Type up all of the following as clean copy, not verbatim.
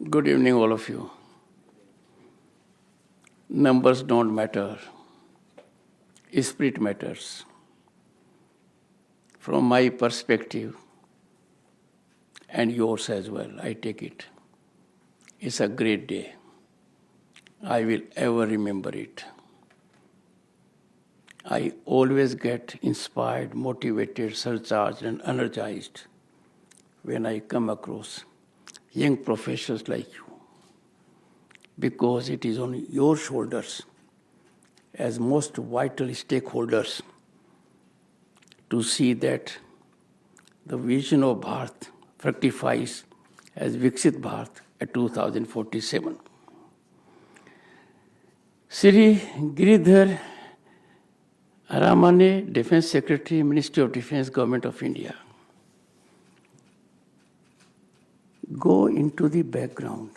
Good evening, all of you. Numbers don't matter. Spirit matters. From my perspective, and yours as well, I take it. It's a great day. I will ever remember it. I always get inspired, motivated, surcharged, and energized when I come across young professionals like you, because it is on your shoulders as most vital stakeholders to see that the vision of Bharat fructifies as Viksit Bharat at 2047. Shri Giridhar Aramane, Defense Secretary, Ministry of Defense, Government of India. Go into the background.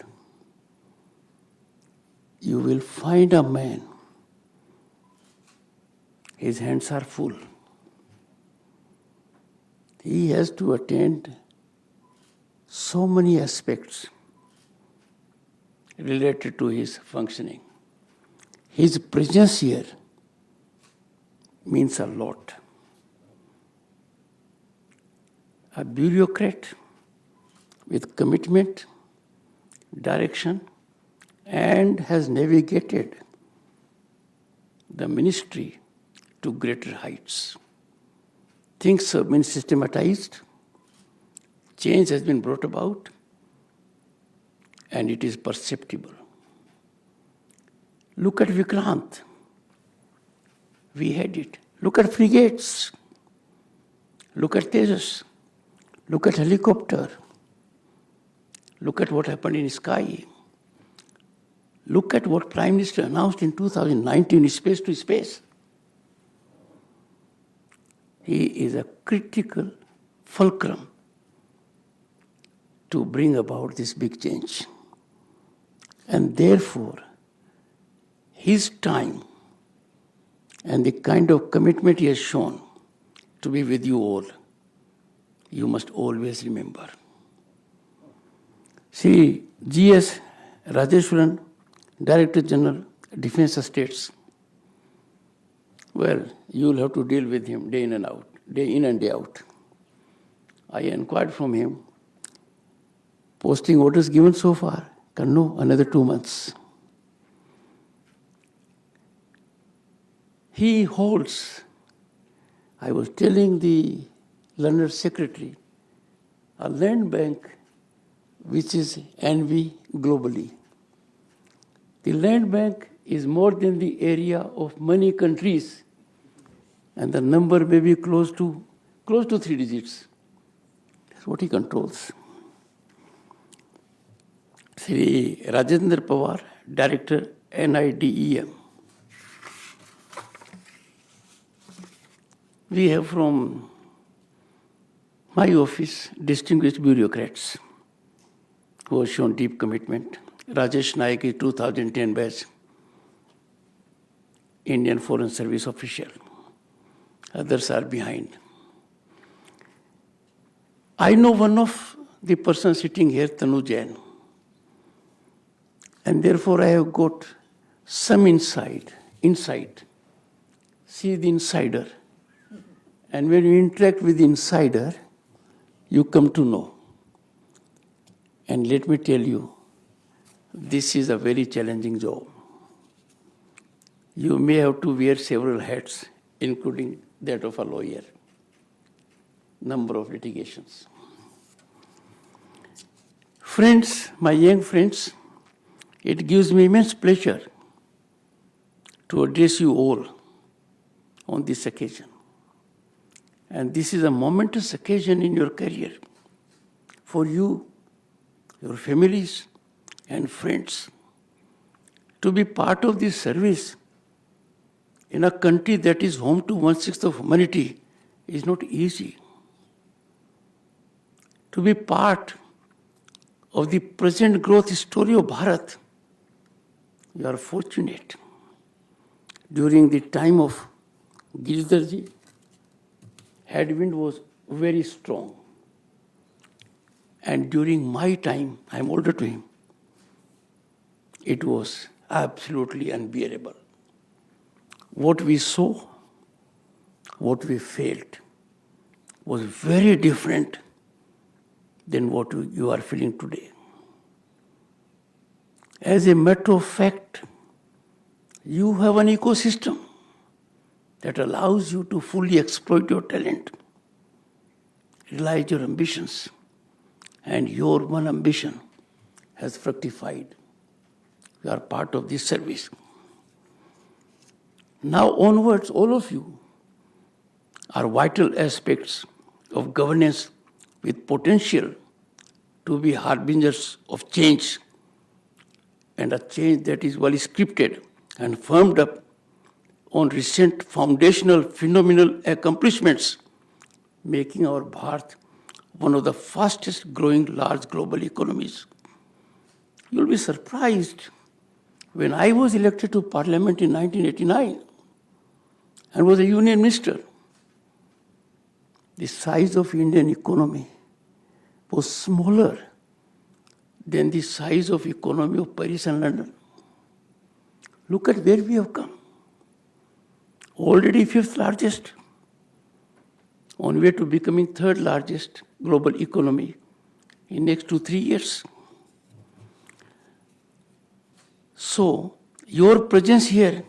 You will find a man. His hands are full. He has to attend so many aspects related to his functioning. His presence here means a lot. A bureaucrat with commitment, direction, and has navigated the ministry to greater heights. Things have been systematized, change has been brought about, and it is perceptible. Look at Vikrant. We had it. Look at frigates. Look at Tejas. Look at helicopter. Look at what happened in sky. Look at what Prime Minister announced in 2019, space to space. He is a critical fulcrum to bring about this big change. And therefore, his time and the kind of commitment he has shown to be with you all, you must always remember. See, G.S. Rajeshwaran, Director General, Defense Estates. Well, you'll have to deal with him day in and day out. I inquired from him, posting orders given so far, no, another 2 months. He holds, I was telling the learned secretary, a land bank which is envy globally. The land bank is more than the area of many countries, and the number may be close to 3 digits. That's what he controls. Sri Rajendra Pawar, Director, NIDEM. We have from my office distinguished bureaucrats who have shown deep commitment. Rajesh Naik is 2010 batch, Indian Foreign Service official. Others are behind. I know one of the persons sitting here, Tanu Jain, and therefore I have got some insight. See the insider. And when you interact with the insider, you come to know. And let me tell you, this is a very challenging job. You may have to wear several hats, including that of a lawyer. Number of litigations. Friends, my young friends, it gives me immense pleasure to address you all on this occasion. And this is a momentous occasion in your career for you, your families, and friends. To be part of this service in a country that is home to 1/6 of humanity is not easy. To be part of the present growth story of Bharat, you are fortunate. During the time of Giridharji, headwind was very strong. And during my time, I'm older to him, it was absolutely unbearable. What we saw, what we felt, was very different than what you are feeling today. As a matter of fact, you have an ecosystem that allows you to fully exploit your talent, realize your ambitions, and your one ambition has fructified. You are part of this service. Now onwards, all of you are vital aspects of governance with potential to be harbingers of change, and a change that is well scripted and firmed up on recent foundational phenomenal accomplishments, making our Bharat one of the fastest growing large global economies. You'll be surprised, when I was elected to Parliament in 1989 and was a union minister, the size of Indian economy was smaller than the size of economy of Paris and London. Look at where we have come. Already fifth largest, on way to becoming third largest global economy in next 2-3 years. So, your presence here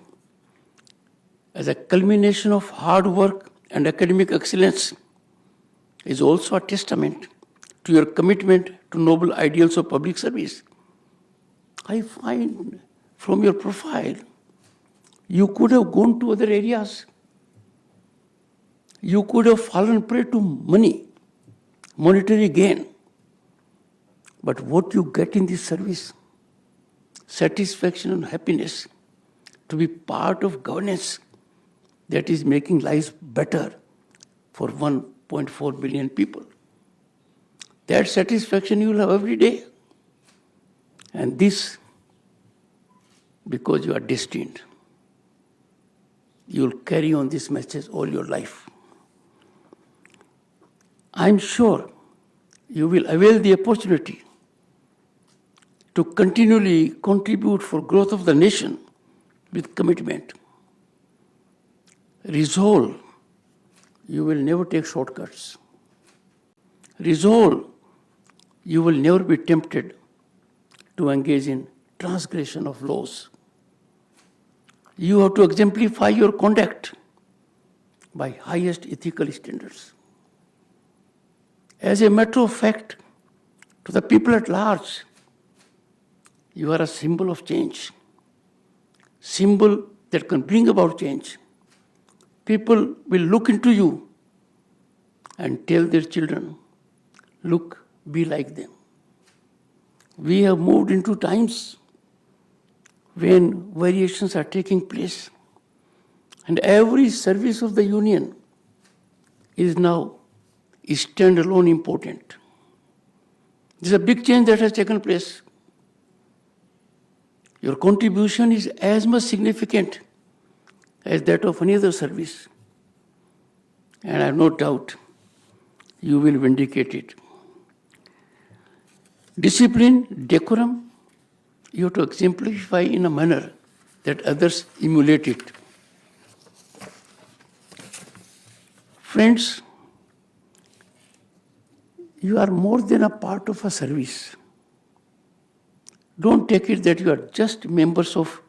as a culmination of hard work and academic excellence is also a testament to your commitment to noble ideals of public service. I find from your profile, you could have gone to other areas. You could have fallen prey to money, monetary gain. But what you get in this service, satisfaction and happiness to be part of governance that is making lives better for 1.4 billion people. That satisfaction you will have every day. And this, because you are destined, you will carry on this message all your life. I am sure you will avail the opportunity to continually contribute for growth of the nation with commitment. Resolve, you will never take shortcuts. Resolve, you will never be tempted to engage in transgression of laws. You have to exemplify your conduct by highest ethical standards. As a matter of fact, to the people at large, you are a symbol of change, symbol that can bring about change. People will look into you and tell their children, look, be like them. We have moved into times when variations are taking place, and every service of the union is now standalone important. This is a big change that has taken place. Your contribution is as much significant as that of any other service, and I have no doubt you will vindicate it. Discipline, decorum, you have to exemplify in a manner that others emulate it. Friends, you are more than a part of a service. Don't take it that you are just members of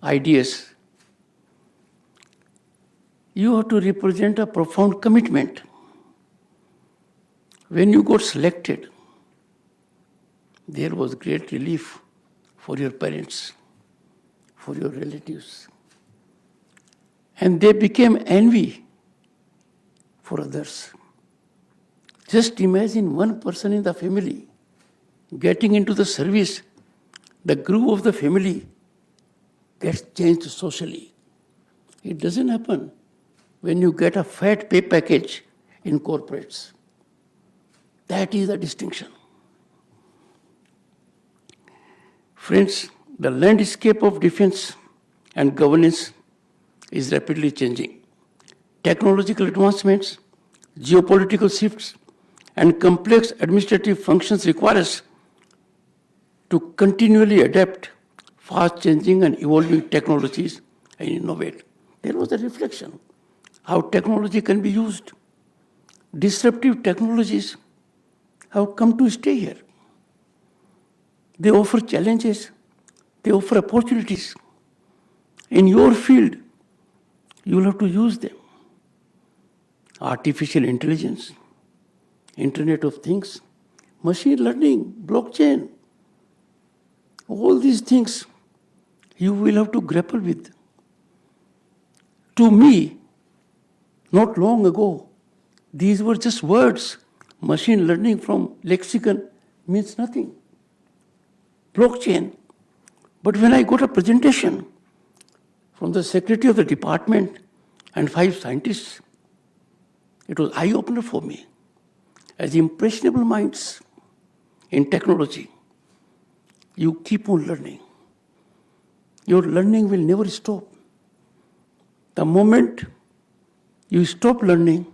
IDES. You have to represent a profound commitment. When you got selected, there was great relief for your parents, for your relatives. And they became envy for others. Just imagine one person in the family getting into the service, the groove of the family gets changed socially. It doesn't happen when you get a fat pay package in corporates. That is the distinction. Friends, the landscape of defense and governance is rapidly changing. Technological advancements, geopolitical shifts, and complex administrative functions require us to continually adapt fast-changing and evolving technologies and innovate. There was a reflection how technology can be used. Disruptive technologies have come to stay here. They offer challenges, they offer opportunities. In your field, you will have to use them. Artificial intelligence, Internet of Things, machine learning, blockchain, all these things you will have to grapple with. To me, not long ago, these were just words. Machine learning from lexicon means nothing. Blockchain. But when I got a presentation from the secretary of the department and 5 scientists, it was eye-opener for me. As impressionable minds in technology, you keep on learning. Your learning will never stop. The moment you stop learning,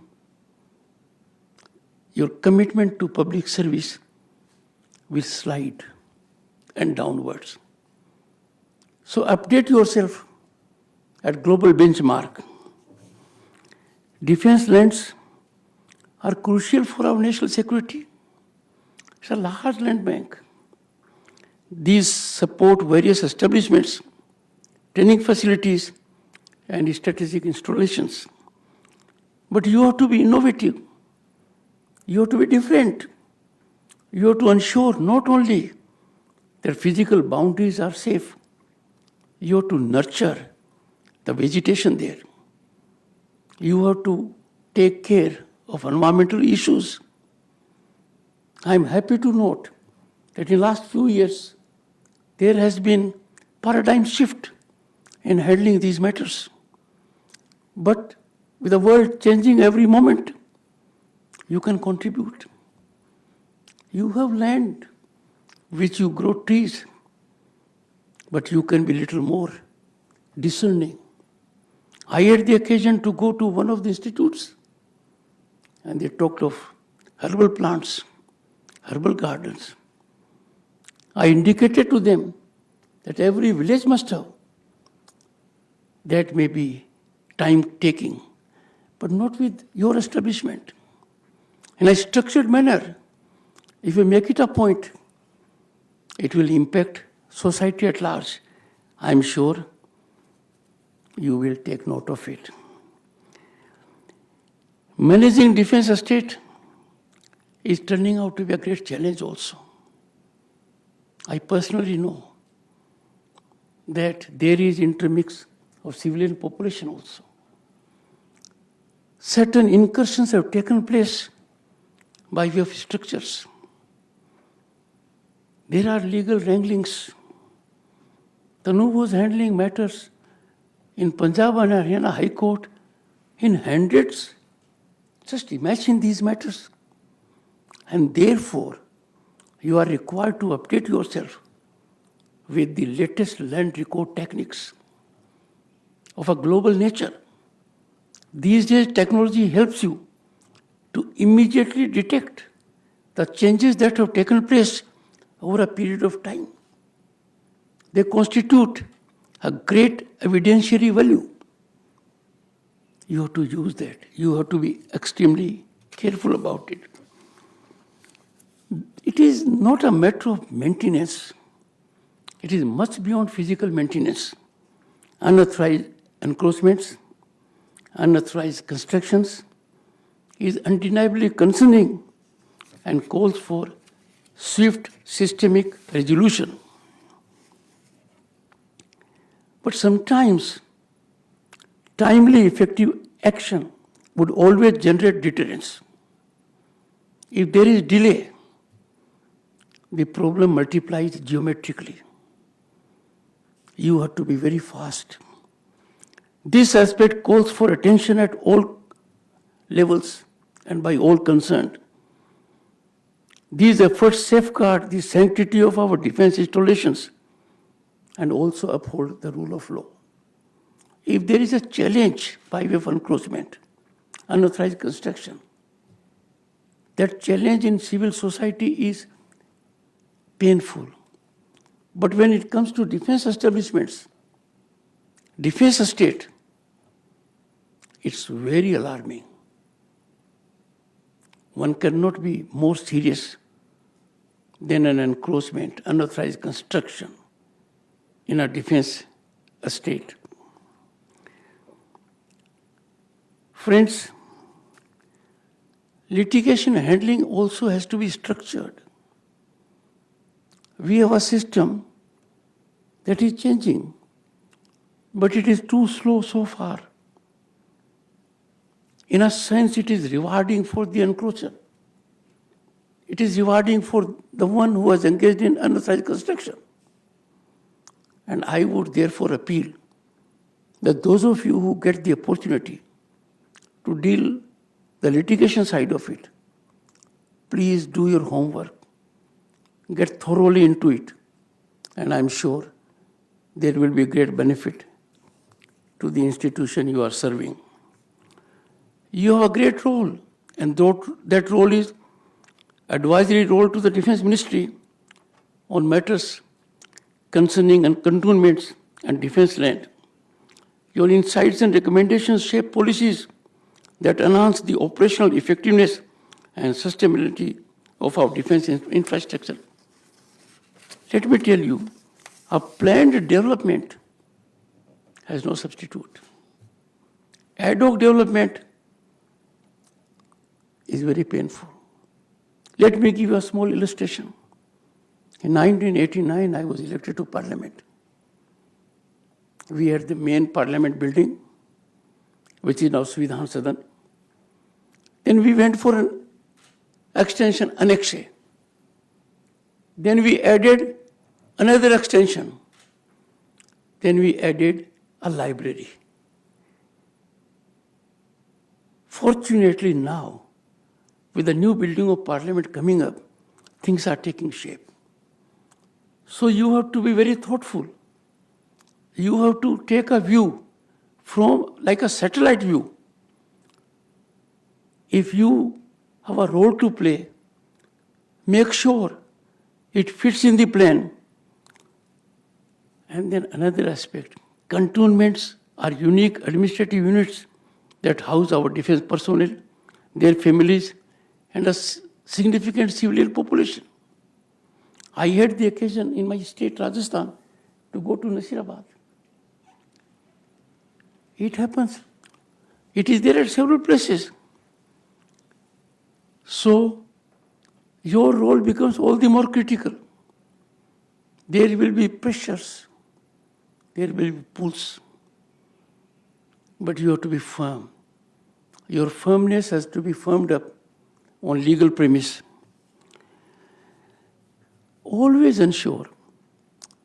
your commitment to public service will slide and downwards. So update yourself at global benchmark. Defense lands are crucial for our national security. It's a large land bank. These support various establishments, training facilities, and strategic installations. But you have to be innovative. You have to be different. You have to ensure not only that physical boundaries are safe, you have to nurture the vegetation there. You have to take care of environmental issues. I am happy to note that in the last few years, there has been paradigm shift in handling these matters. But with the world changing every moment, you can contribute. You have land which you grow trees, but you can be little more discerning. I had the occasion to go to one of the institutes, and they talked of herbal plants, herbal gardens. I indicated to them that every village must have. That may be time-taking, but not with your establishment. In a structured manner, if you make it a point, it will impact society at large. I am sure you will take note of it. Managing defense estate is turning out to be a great challenge also. I personally know that there is intermix of civilian population also. Certain incursions have taken place by way of structures. There are legal wranglings. Tanu was handling matters in Punjab and Haryana High Court in hundreds. Just imagine these matters. And therefore, you are required to update yourself with the latest land record techniques of a global nature. These days, technology helps you to immediately detect the changes that have taken place over a period of time. They constitute a great evidentiary value. You have to use that. You have to be extremely careful about it. It is not a matter of maintenance. It is much beyond physical maintenance. Unauthorized encroachments, unauthorized constructions is undeniably concerning and calls for swift systemic resolution. But sometimes timely effective action would always generate deterrence. If there is delay, the problem multiplies geometrically. You have to be very fast. This aspect calls for attention at all levels and by all concerned. These efforts safeguard the sanctity of our defense installations and also uphold the rule of law. If there is a challenge by way of encroachment, unauthorized construction, that challenge in civil society is painful. But when it comes to defense establishments, defense estate, it's very alarming. One cannot be more serious than an encroachment, unauthorized construction in a defense estate. Friends, litigation handling also has to be structured. We have a system that is changing, but it is too slow so far. In a sense, it is rewarding for the encroacher. It is rewarding for the one who was engaged in unauthorized construction. And I would therefore appeal that those of you who get the opportunity to deal the litigation side of it, please do your homework. Get thoroughly into it. And I'm sure there will be great benefit to the institution you are serving. You have a great role, and that role is advisory role to the Defense Ministry on matters concerning cantonments and defense land. Your insights and recommendations shape policies that enhance the operational effectiveness and sustainability of our defense infrastructure. Let me tell you, a planned development has no substitute. Ad hoc development is very painful. Let me give you a small illustration. In 1989, I was elected to Parliament. We had the main Parliament building, which is now Svidhan Sadan. Then we went for an extension, Annex A. Then we added another extension. Then we added a library. Fortunately now, with the new building of Parliament coming up, things are taking shape. So you have to be very thoughtful. You have to take a view from like a satellite view. If you have a role to play, make sure it fits in the plan. And then another aspect, cantonments are unique administrative units that house our defense personnel, their families, and a significant civilian population. I had the occasion in my state, Rajasthan, to go to Nasirabad. It happens. It is there at several places. So, your role becomes all the more critical. There will be pressures. There will be pulls. But you have to be firm. Your firmness has to be firmed up on legal premise. Always ensure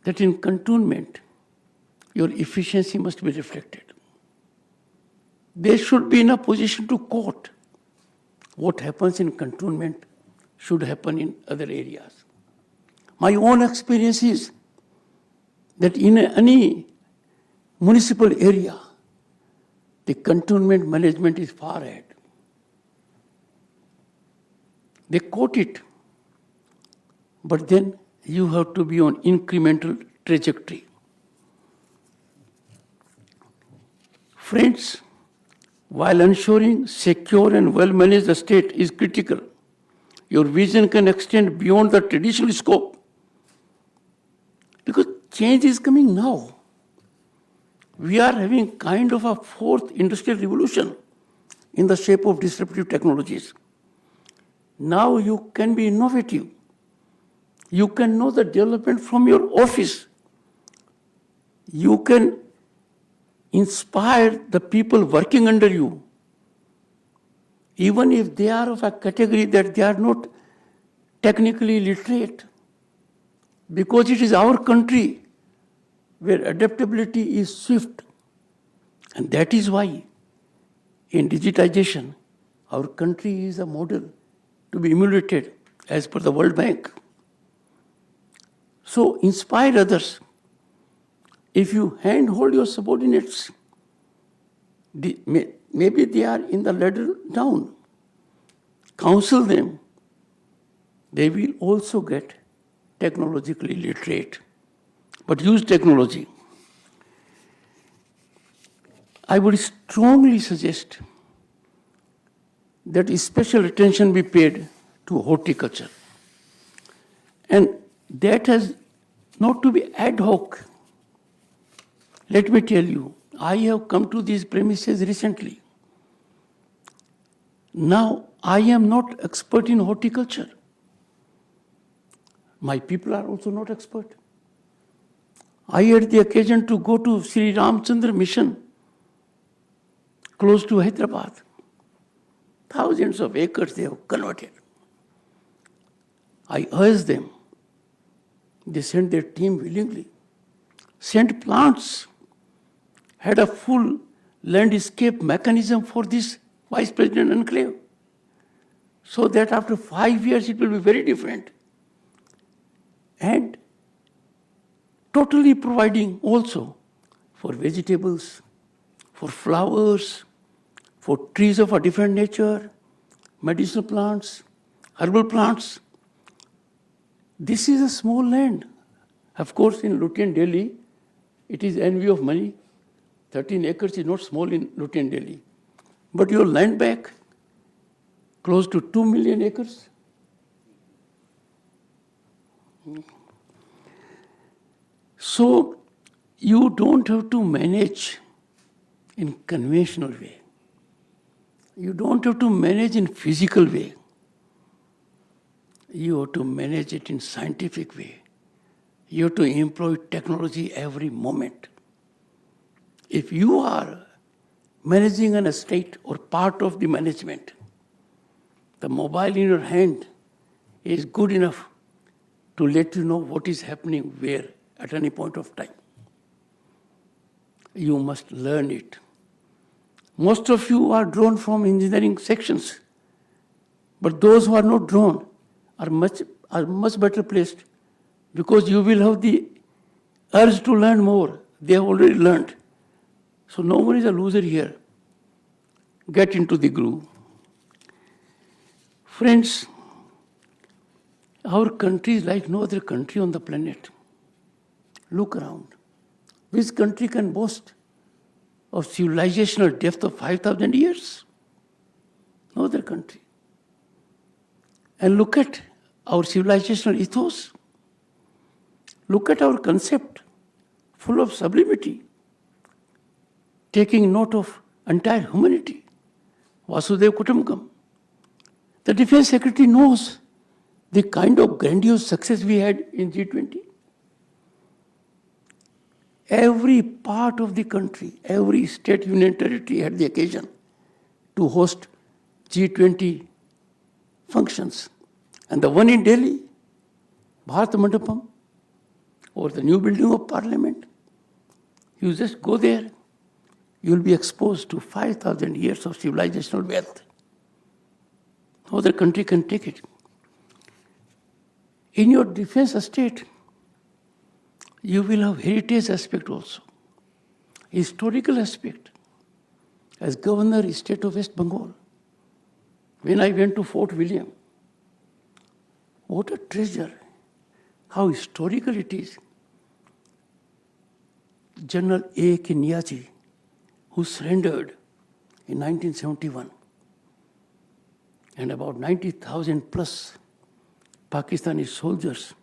that in cantonment, your efficiency must be reflected. They should be in a position to quote what happens in cantonment should happen in other areas. My own experience is that in any municipal area, the cantonment management is far ahead. They quote it, but then you have to be on incremental trajectory. Friends, while ensuring secure and well-managed estate is critical, your vision can extend beyond the traditional scope. Because change is coming now. We are having kind of a fourth industrial revolution in the shape of disruptive technologies. Now you can be innovative. You can know the development from your office. You can inspire the people working under you, even if they are of a category that they are not technically literate. Because it is our country where adaptability is swift. And that is why in digitization, our country is a model to be emulated as per the World Bank. So inspire others. If you handhold your subordinates, maybe they are in the ladder down, counsel them. They will also get technologically literate but use technology. I would strongly suggest that special attention be paid to horticulture. And that has not to be ad hoc. Let me tell you, I have come to these premises recently. Now, I am not expert in horticulture. My people are also not expert. I had the occasion to go to Sri Ramchandra Mission, close to Hyderabad. Thousands of acres they have converted. I urged them. They sent their team willingly. Sent plants. Had a full landscape mechanism for this Vice President enclave. So that after 5 years it will be very different. And totally providing also for vegetables, for flowers, for trees of a different nature, medicinal plants, herbal plants. This is a small land. Of course, in Lutyens, Delhi, it is envy of money. 13 acres is not small in Lutyens, Delhi. But your land back, close to 2 million acres. So, you don't have to manage in conventional way. You don't have to manage in physical way. You have to manage it in scientific way. You have to employ technology every moment. If you are managing an estate or part of the management, the mobile in your hand is good enough to let you know what is happening where at any point of time. You must learn it. Most of you are drawn from engineering sections, but those who are not drawn are much better placed because you will have the urge to learn more. They have already learned. So no one is a loser here. Get into the groove. Friends, our country is like no other country on the planet. Look around. Which country can boast of civilizational depth of 5,000 years? No other country. And look at our civilizational ethos. Look at our concept, full of sublimity, taking note of entire humanity. Vasudev Kutumbakam. The Defense Secretary knows the kind of grandiose success we had in G20. Every part of the country, every state, union territory had the occasion to host G20 functions. And the one in Delhi, Bharat Mandapam, or the new building of Parliament, you just go there, you will be exposed to 5,000 years of civilizational wealth. No other country can take it. In your defense estate, you will have heritage aspect also, historical aspect. As Governor State of West Bengal, when I went to Fort William, what a treasure, how historical it is. General A. K. Niazi, who surrendered in 1971, and about 90,000 plus Pakistani soldiers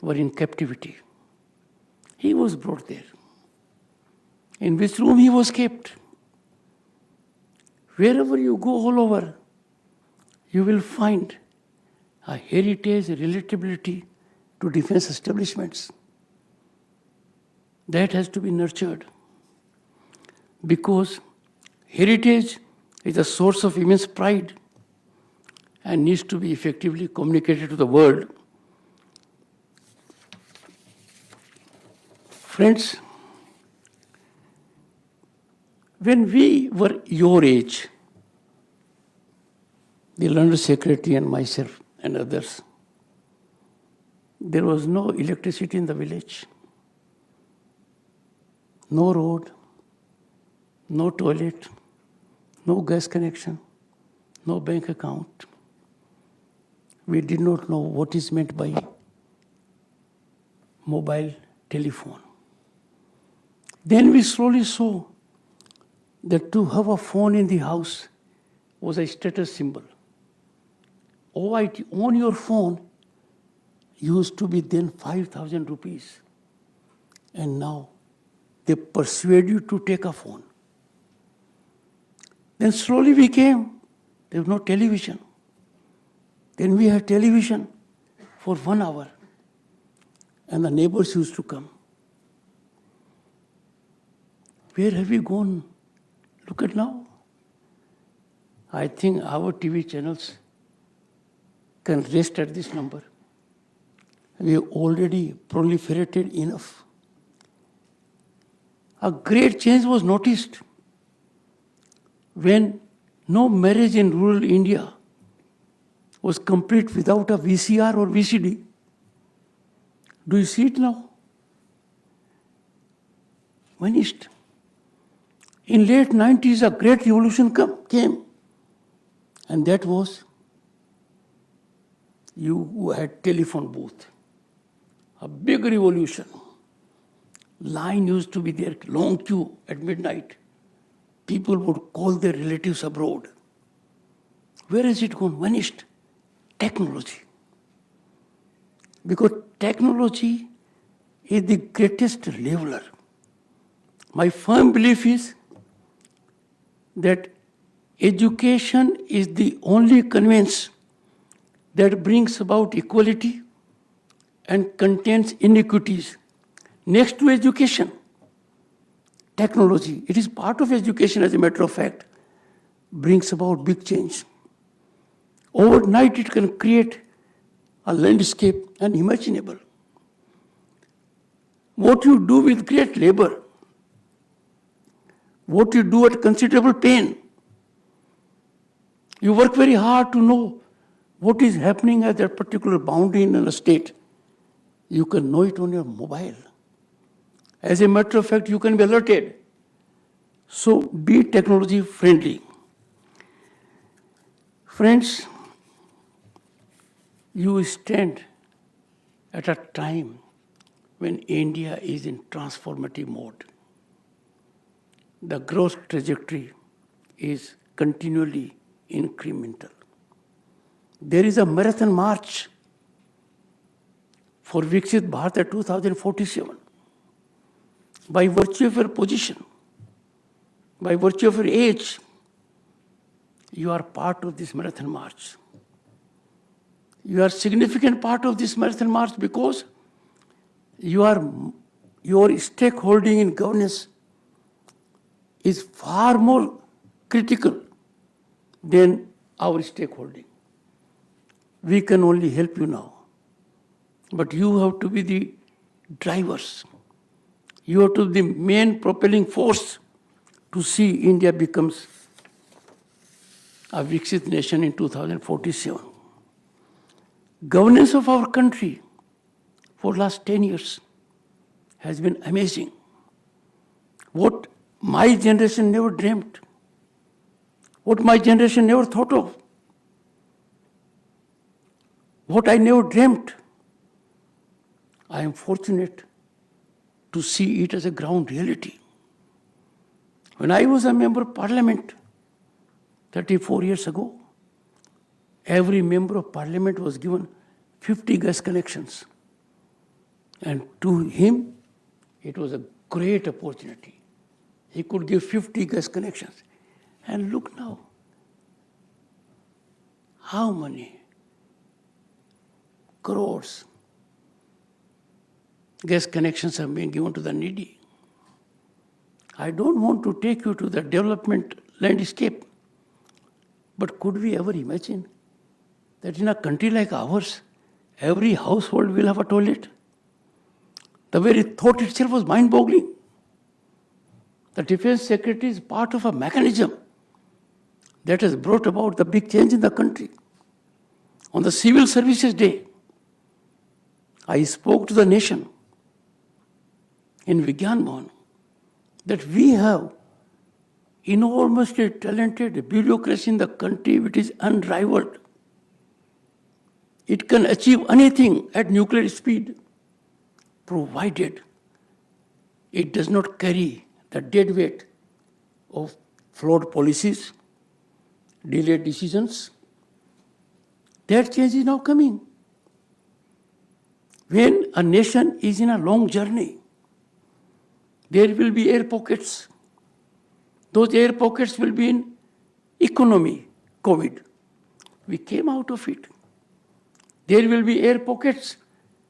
were in captivity. He was brought there. In which room he was kept? Wherever you go all over, you will find a heritage, a relatability to defense establishments. That has to be nurtured. Because heritage is a source of immense pride and needs to be effectively communicated to the world. Friends, when we were your age, the Learned Secretary and myself and others, there was no electricity in the village, no road, no toilet, no gas connection, no bank account. We did not know what is meant by mobile telephone. Then we slowly saw that to have a phone in the house was a status symbol. On your phone used to be then 5,000 rupees. And now they persuade you to take a phone. Then slowly we came, there was no television. Then we had television for 1 hour. And the neighbors used to come. Where have we gone? Look at now. I think our TV channels can rest at this number. We have already proliferated enough. A great change was noticed when no marriage in rural India was complete without a VCR or VCD. Do you see it now? Vanished. In late 90s, a great revolution came. And that was you who had telephone booth. A big revolution. Line used to be there, long queue at midnight. People would call their relatives abroad. Where has it gone? Vanished. Technology. Because technology is the greatest leveler. My firm belief is that education is the only conveyance that brings about equality and contains inequities. Next to education, technology, it is part of education as a matter of fact, brings about big change. Overnight it can create a landscape unimaginable. What you do with great labor, what you do at considerable pain, you work very hard to know what is happening at that particular boundary in a state. You can know it on your mobile. As a matter of fact, you can be alerted. So be technology friendly. Friends, you stand at a time when India is in transformative mode. The growth trajectory is continually incremental. There is a marathon march for Viksit Bharat 2047. By virtue of your position, by virtue of your age, you are part of this marathon march. You are a significant part of this marathon march because your stakeholding in governance is far more critical than our stakeholding. We can only help you now. But you have to be the drivers. You have to be the main propelling force to see India becomes a Viksit nation in 2047. Governance of our country for the last 10 years has been amazing. What my generation never dreamt, what my generation never thought of, what I never dreamt, I am fortunate to see it as a ground reality. When I was a member of Parliament 34 years ago, every member of Parliament was given 50 gas connections. And to him, it was a great opportunity. He could give 50 gas connections. And look now, how many crores gas connections have been given to the needy. I don't want to take you to the development landscape, but could we ever imagine that in a country like ours, every household will have a toilet? The very thought itself was mind-boggling. The Defense Secretary is part of a mechanism that has brought about the big change in the country. On the Civil Services Day, I spoke to the nation in Vigyan Bhavan that we have enormously talented bureaucracy in the country which is unrivaled. It can achieve anything at nuclear speed. provided it does not carry the dead weight of flawed policies, delayed decisions. That change is now coming. When a nation is in a long journey, there will be air pockets. Those air pockets will be in economy, COVID. We came out of it. There will be air pockets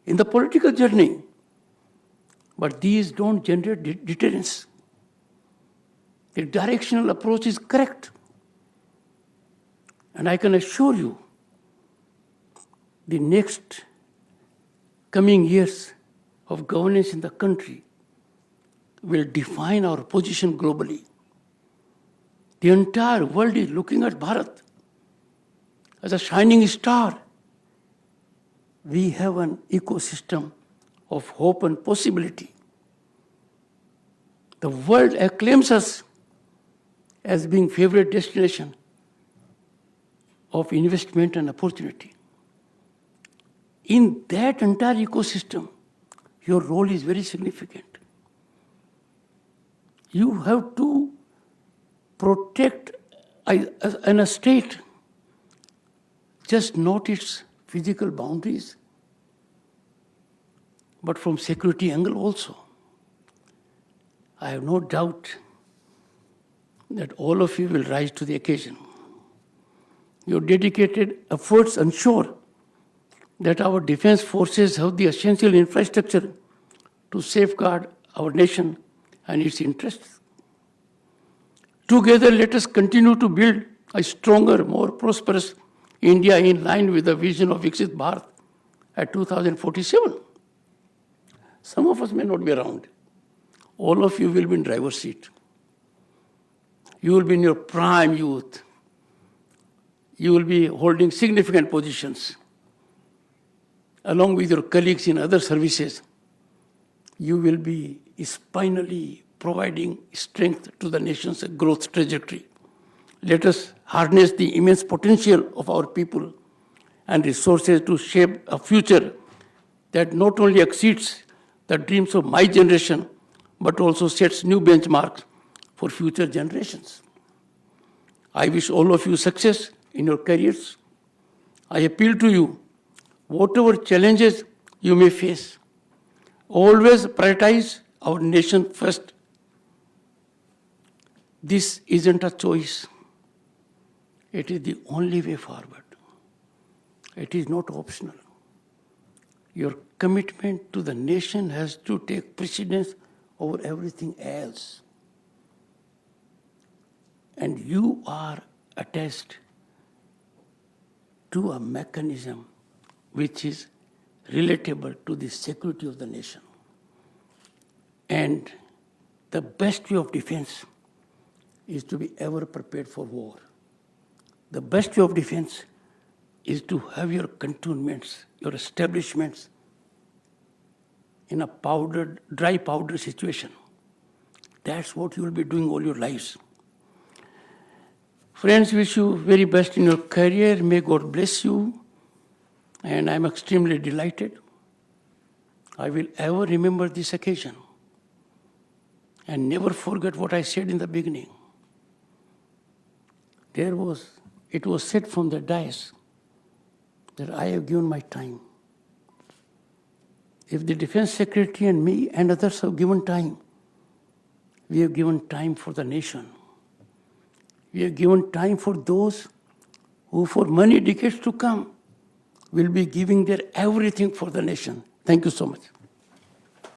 in the political journey. But these don't generate deterrence. The directional approach is correct. And I can assure you, the next coming years of governance in the country will define our position globally. The entire world is looking at Bharat as a shining star. We have an ecosystem of hope and possibility. The world acclaims us as being favorite destination of investment and opportunity. In that entire ecosystem, your role is very significant. You have to protect a state, just not its physical boundaries, but from security angle also. I have no doubt that all of you will rise to the occasion. Your dedicated efforts ensure that our defense forces have the essential infrastructure to safeguard our nation and its interests. Together, let us continue to build a stronger, more prosperous India in line with the vision of Viksit Bharat at 2047. Some of us may not be around. All of you will be in driver's seat. You will be in your prime youth. You will be holding significant positions. Along with your colleagues in other services, you will be spinally providing strength to the nation's growth trajectory. Let us harness the immense potential of our people and resources to shape a future that not only exceeds the dreams of my generation, but also sets new benchmarks for future generations. I wish all of you success in your careers. I appeal to you, whatever challenges you may face, always prioritize our nation first. This isn't a choice. It is the only way forward. It is not optional. Your commitment to the nation has to take precedence over everything else. And you are attached to a mechanism which is relatable to the security of the nation. And the best way of defense is to be ever prepared for war. The best way of defense is to have your cantonments, your establishments in a dry powder situation. That's what you will be doing all your lives. Friends, wish you very best in your career. May God bless you. And I'm extremely delighted. I will ever remember this occasion and never forget what I said in the beginning. It was said from the dais that I have given my time. If the Defense Secretary and me and others have given time, we have given time for the nation. We have given time for those who for many decades to come will be giving their everything for the nation. Thank you so much.